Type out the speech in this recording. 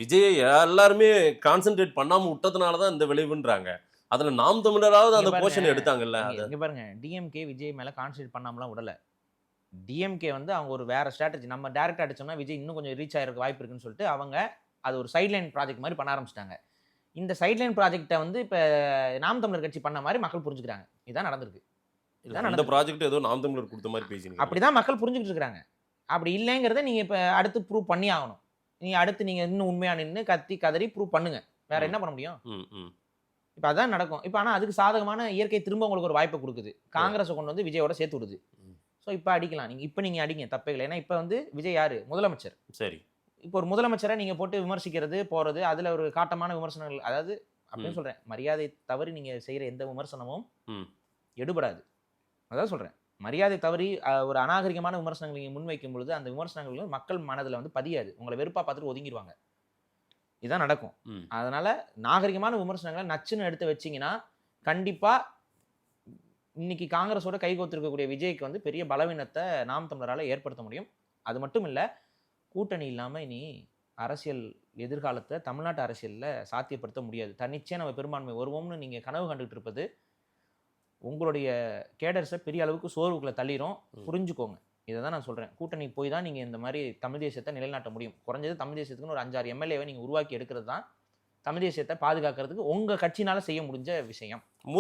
விஜயை எல்லாருமே கான்சென்ட்ரேட் பண்ணாம விட்டதுனால தான் இந்த விளைவுன்றாங்க. அதுல நாம் தமிழராவது இங்க அந்த பாருங்க போர்ஷன் எடுத்தாங்கல்ல. இங்க இங்க பாருங்க டிஎம்கே விஜய் மேல கான்சென்ட்ரேட் பண்ணாமலாம் விடல. டிஎம்கே வந்து அவங்க ஒரு வேற ஸ்ட்ராட்டஜி நம்ம டைரக்டா அடிச்சோம்னா விஜய் இன்னும் கொஞ்சம் ரீச் ஆகிறதுக்கு வாய்ப்பு இருக்குன்னு சொல்லிட்டு அவங்க அது ஒரு சைட்லைன் ப்ராஜெக்ட் மாதிரி பண்ண ஆரம்பிச்சிட்டாங்க. இந்த சைட்லைன் ப்ராஜெக்ட்டை வந்து இப்ப நாம் தமிழர் கட்சி பண்ண மாதிரி மக்கள் புரிஞ்சுக்கிறாங்க. இதான் நடந்திருக்கு. இதான் அந்த நடந்திருக்கு. ப்ராஜெக்ட் ஏதோ நாம் தமிழர் கொடுத்த மாதிரி பேசினீங்க. அப்படிதான் மக்கள் புரிஞ்சுக்கிட்டு இருக்காங்க. அப்படி இல்லைங்கிறத நீங்க இப்ப அடுத்து ப்ரூவ் பண்ணி ஆகணும். நீங்க அடுத்து நீங்க இன்னும் உண்மையா நின்னு கத்தி கதறி ப்ரூவ் பண்ணுங்க. வேற என்ன பண்ண முடியும்? ம், ம். இப்ப அதான் நடக்கும். இப்ப ஆனா அதுக்கு சாதகமான இயற்கை திரும்ப உங்களுக்கு ஒரு வாய்ப்பை குடுக்குது. காங்கிரஸ கொண்டு வந்து விஜயோட சேர்த்து விடுது. ஸோ இப்ப அடிக்கலாம். நீங்க அடிங்க தப்பே இல்ல. ஏன்னா இப்ப வந்து விஜய் யாரு? முதலமைச்சர். சரி. இப்போ ஒரு முதலமைச்சரை நீங்க போட்டு விமர்சிக்கிறது, போறது, அதுல ஒரு காட்டமான விமர்சனங்கள் அதாவது அப்படின்னு சொல்றேன். மரியாதை தவறி நீங்க செய்யற எந்த விமர்சனமும் ம். எடுபடாது. அதான் சொல்றேன். மரியாதை தவறி ஒரு அநாகரிகமான விமர்சனங்கள் நீங்க முன்வைக்கும் பொழுது, அந்த விமர்சனங்கள் வந்து மக்கள் மனதுல வந்து பதியாது. உங்கள வெறுப்பா பார்த்துட்டு ஒதுங்கிருவாங்க. இதான் நடக்கும். ம். அதனால நாகரிகமான விமர்சனங்கள நச்சுன்னு எடுத்து வச்சீங்கன்னா, கண்டிப்பா இன்னைக்கு காங்கிரஸோட கைகோத்திருக்கக்கூடிய விஜய்க்கு வந்து பெரிய பலவீனத்த நாம் தமிழரால ஏற்படுத்த முடியும். அது மட்டும் இல்ல, கூட்டணி இல்லாம இனி அரசியல் எதிர்காலத்த தமிழ்நாட்டு அரசியல்ல சாத்தியப்படுத்த முடியாது. தன்னிச்சையா நம்ம பெரும்பான்மை வருவோம்னு நீங்க கனவு கண்டுட்டு இருப்பது, உங்களுடைய கேடர்ஸ பெரிய அளவுக்கு சோர்வுக்குள்ள தள்ளிரும். புரிஞ்சுக்கோங்க. இத தான் நான் சொல்றேன். கூட்டணி போய் தான் நீங்க இந்த மாரி தமிழ் தேசியத்த நிலைநாட்ட முடியும். குறைஞ்சது தமிழ் தேசியத்துக்குன்னு ஒரு 5, 6 எம்எல்ஏவை நீங்க உருவாக்கி எடுக்கிறது தான் தமிழ் தேசியத்த பாதுகாக்கிறதுக்கு உங்க கட்சியினால செய்ய முடிஞ்ச விஷயம்.